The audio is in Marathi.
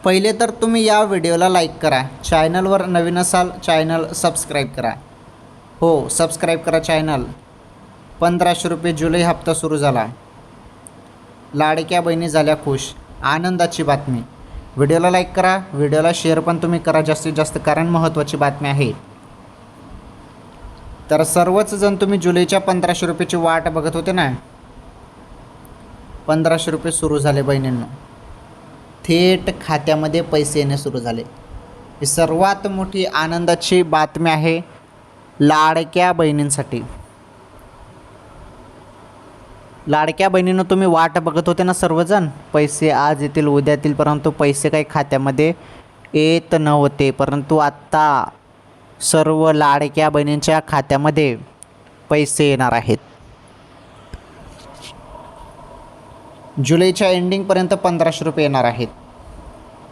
पहिले तर तुम्ही या व्हिडिओला लाईक करा, चॅनलवर नवीन असाल चॅनल सबस्क्राईब करा. हो, सबस्क्राईब करा चॅनल. 1500 रुपये जुलै हप्ता सुरू झाला. लाडक्या बहिणी झाल्या खुश, आनंदाची बातमी. व्हिडिओला लाईक करा, व्हिडिओला शेअर पण तुम्ही करा जास्तीत जास्त, कारण महत्त्वाची बातमी आहे. तर सर्वच जण तुम्ही जुलैच्या 1500 रुपयाची वाट बघत होते ना. 1500 रुपये सुरू झाले बहिणींनो, थेट खात्यामध्ये पैसे येणे सुरू झाले. ही सर्वात मोठी आनंदाची बातमी आहे लाडक्या बहिणींसाठी. लाडक्या बहिणींनो, तुम्ही वाट बघत होते ना सर्वजण, पैसे आज येतील उद्या येतील, परंतु पैसे काही खात्यामध्ये येत नव्हते. परंतु आत्ता सर्व लाडक्या बहिणींच्या खात्यामध्ये पैसे येणार आहेत. जुलैच्या एंडिंगपर्यंत 1500 रुपये येणार आहेत.